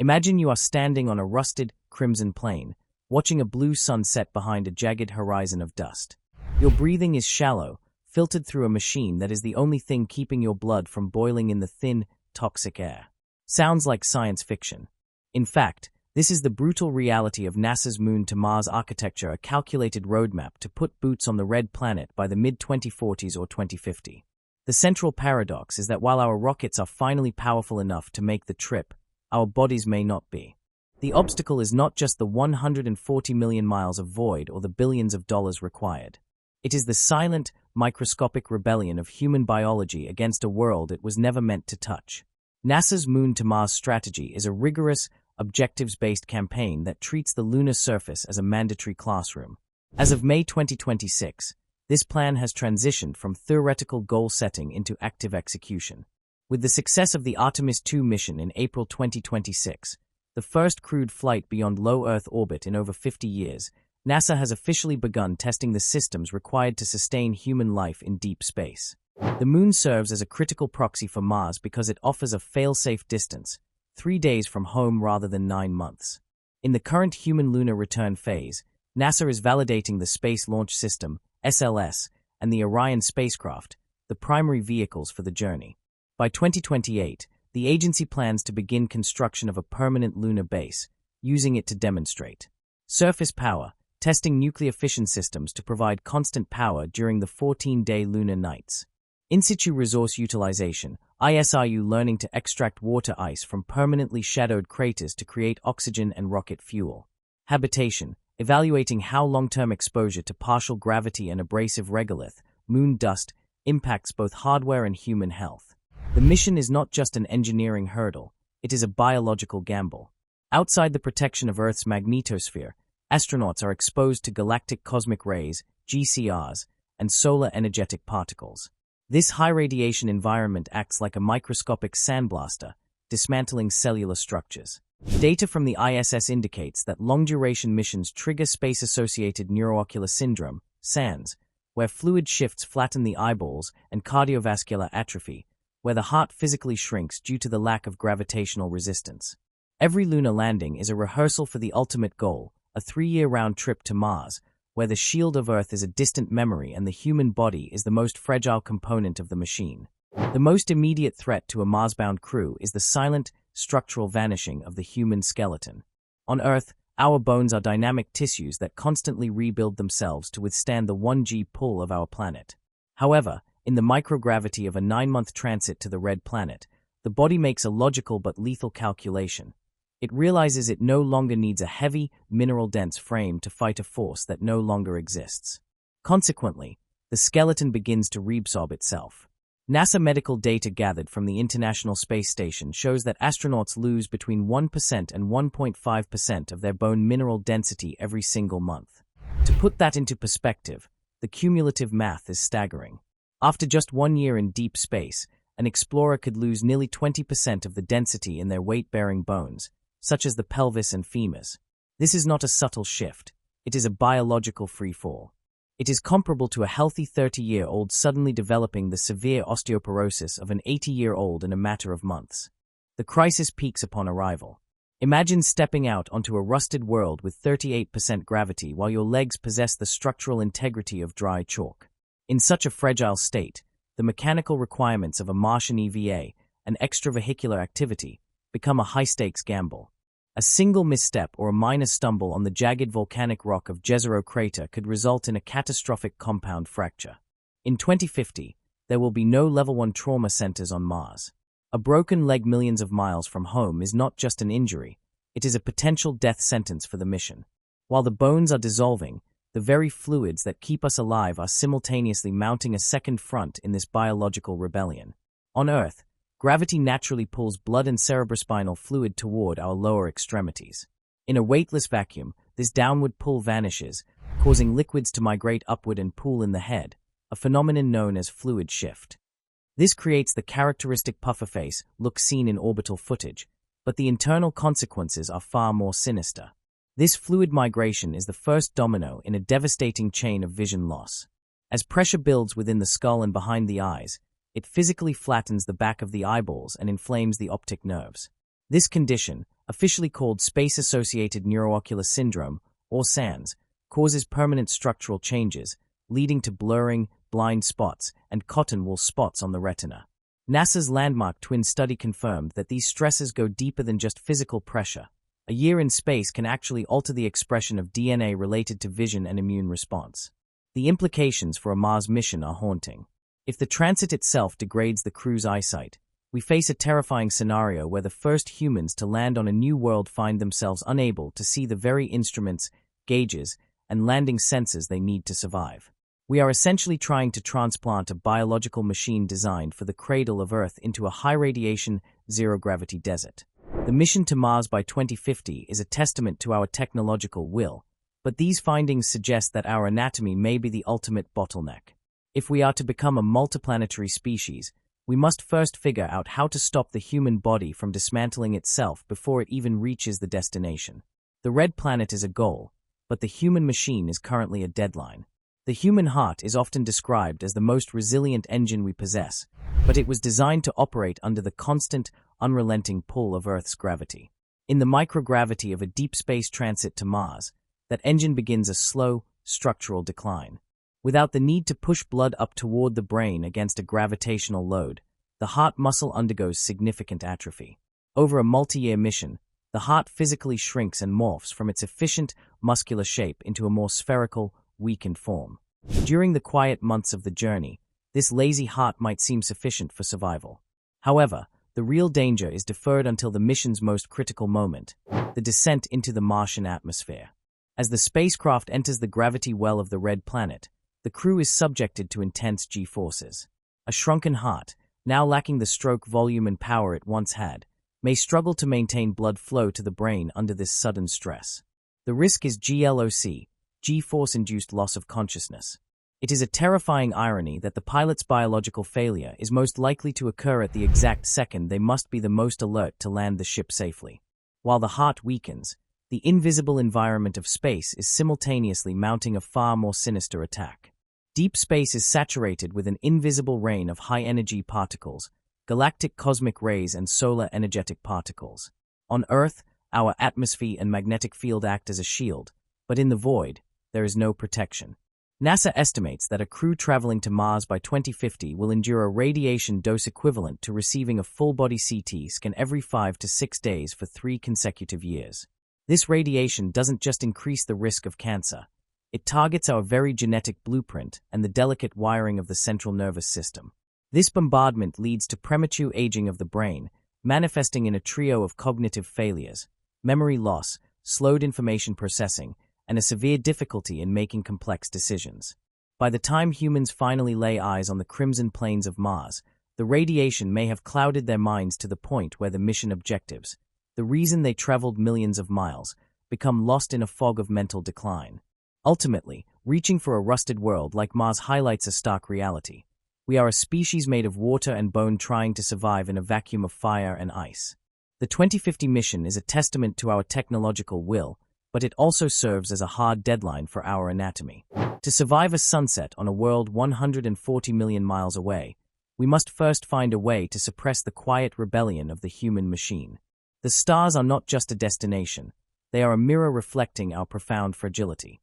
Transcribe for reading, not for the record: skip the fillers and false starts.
Imagine you are standing on a rusted, crimson plain, watching a blue sun set behind a jagged horizon of dust. Your breathing is shallow, filtered through a machine that is the only thing keeping your blood from boiling in the thin, toxic air. Sounds like science fiction. In fact, this is the brutal reality of NASA's Moon-to-Mars architecture, a calculated roadmap to put boots on the red planet by the mid-2040s or 2050. The central paradox is that while our rockets are finally powerful enough to make the trip, our bodies may not be. The obstacle is not just the 140 million miles of void or the billions of dollars required. It is the silent, microscopic rebellion of human biology against a world it was never meant to touch. NASA's Moon-to-Mars strategy is a rigorous, objectives-based campaign that treats the lunar surface as a mandatory classroom. As of May 2026, this plan has transitioned from theoretical goal setting into active execution. With the success of the Artemis 2 mission in April 2026, the first crewed flight beyond low Earth orbit in over 50 years, NASA has officially begun testing the systems required to sustain human life in deep space. The Moon serves as a critical proxy for Mars because it offers a fail-safe distance, 3 days from home rather than 9 months. In the current human lunar return phase, NASA is validating the Space Launch System, SLS, and the Orion spacecraft, the primary vehicles for the journey. By 2028, the agency plans to begin construction of a permanent lunar base, using it to demonstrate surface power, testing nuclear fission systems to provide constant power during the 14-day lunar nights. In situ resource utilization, ISRU learning to extract water ice from permanently shadowed craters to create oxygen and rocket fuel. Habitation, evaluating how long-term exposure to partial gravity and abrasive regolith, moon dust, impacts both hardware and human health. The mission is not just an engineering hurdle, it is a biological gamble. Outside the protection of Earth's magnetosphere, astronauts are exposed to galactic cosmic rays, GCRs, and solar energetic particles. This high-radiation environment acts like a microscopic sandblaster, dismantling cellular structures. Data from the ISS indicates that long-duration missions trigger space-associated neuroocular syndrome, SANS, where fluid shifts flatten the eyeballs, and cardiovascular atrophy, where the heart physically shrinks due to the lack of gravitational resistance. Every lunar landing is a rehearsal for the ultimate goal, a 3-year round trip to Mars, where the shield of Earth is a distant memory and the human body is the most fragile component of the machine. The most immediate threat to a Mars-bound crew is the silent, structural vanishing of the human skeleton. On Earth, our bones are dynamic tissues that constantly rebuild themselves to withstand the 1G pull of our planet. However, in the microgravity of a 9-month transit to the red planet, the body makes a logical but lethal calculation. It realizes it no longer needs a heavy, mineral-dense frame to fight a force that no longer exists. Consequently, the skeleton begins to reabsorb itself. NASA medical data gathered from the International Space Station shows that astronauts lose between 1% and 1.5% of their bone mineral density every single month. To put that into perspective, the cumulative math is staggering. After just 1 year in deep space, an explorer could lose nearly 20% of the density in their weight-bearing bones, such as the pelvis and femurs. This is not a subtle shift. It is a biological freefall. It is comparable to a healthy 30-year-old suddenly developing the severe osteoporosis of an 80-year-old in a matter of months. The crisis peaks upon arrival. Imagine stepping out onto a rusted world with 38% gravity while your legs possess the structural integrity of dry chalk. In such a fragile state, the mechanical requirements of a Martian EVA, an extravehicular activity, become a high-stakes gamble. A single misstep or a minor stumble on the jagged volcanic rock of Jezero crater could result in a catastrophic compound fracture. In 2050, there will be no Level 1 trauma centers on Mars. A broken leg millions of miles from home is not just an injury, it is a potential death sentence for the mission. While the bones are dissolving, the very fluids that keep us alive are simultaneously mounting a second front in this biological rebellion. On Earth, gravity naturally pulls blood and cerebrospinal fluid toward our lower extremities. In a weightless vacuum, this downward pull vanishes, causing liquids to migrate upward and pool in the head, a phenomenon known as fluid shift. This creates the characteristic puffer face look seen in orbital footage, but the internal consequences are far more sinister. This fluid migration is the first domino in a devastating chain of vision loss. As pressure builds within the skull and behind the eyes, it physically flattens the back of the eyeballs and inflames the optic nerves. This condition, officially called Space-Associated Neuroocular Syndrome, or SANS, causes permanent structural changes, leading to blurring, blind spots, and cotton wool spots on the retina. NASA's landmark twin study confirmed that these stresses go deeper than just physical pressure. A year in space can actually alter the expression of DNA related to vision and immune response. The implications for a Mars mission are haunting. If the transit itself degrades the crew's eyesight, we face a terrifying scenario where the first humans to land on a new world find themselves unable to see the very instruments, gauges, and landing sensors they need to survive. We are essentially trying to transplant a biological machine designed for the cradle of Earth into a high-radiation, zero-gravity desert. The mission to Mars by 2050 is a testament to our technological will, but these findings suggest that our anatomy may be the ultimate bottleneck. If we are to become a multiplanetary species, we must first figure out how to stop the human body from dismantling itself before it even reaches the destination. The red planet is a goal, but the human machine is currently a deadline. The human heart is often described as the most resilient engine we possess, but it was designed to operate under the constant, unrelenting pull of Earth's gravity. In the microgravity of a deep space transit to Mars, that engine begins a slow, structural decline. Without the need to push blood up toward the brain against a gravitational load, the heart muscle undergoes significant atrophy. Over a multi-year mission, the heart physically shrinks and morphs from its efficient, muscular shape into a more spherical, weakened form. During the quiet months of the journey, this lazy heart might seem sufficient for survival. However, the real danger is deferred until the mission's most critical moment, the descent into the Martian atmosphere. As the spacecraft enters the gravity well of the red planet, the crew is subjected to intense G-forces. A shrunken heart, now lacking the stroke volume and power it once had, may struggle to maintain blood flow to the brain under this sudden stress. The risk is GLOC, G-force-induced loss of consciousness. It is a terrifying irony that the pilot's biological failure is most likely to occur at the exact second they must be the most alert to land the ship safely. While the heart weakens, the invisible environment of space is simultaneously mounting a far more sinister attack. Deep space is saturated with an invisible rain of high-energy particles, galactic cosmic rays and solar energetic particles. On Earth, our atmosphere and magnetic field act as a shield, but in the void, there is no protection. NASA estimates that a crew traveling to Mars by 2050 will endure a radiation dose equivalent to receiving a full-body CT scan every 5 to 6 days for 3 consecutive years. This radiation doesn't just increase the risk of cancer. It targets our very genetic blueprint and the delicate wiring of the central nervous system. This bombardment leads to premature aging of the brain, manifesting in a trio of cognitive failures, memory loss, slowed information processing, and a severe difficulty in making complex decisions. By the time humans finally lay eyes on the crimson plains of Mars, the radiation may have clouded their minds to the point where the mission objectives, the reason they traveled millions of miles, become lost in a fog of mental decline. Ultimately, reaching for a rusted world like Mars highlights a stark reality. We are a species made of water and bone trying to survive in a vacuum of fire and ice. The 2050 mission is a testament to our technological will, but it also serves as a hard deadline for our anatomy. To survive a sunset on a world 140 million miles away, we must first find a way to suppress the quiet rebellion of the human machine. The stars are not just a destination, they are a mirror reflecting our profound fragility.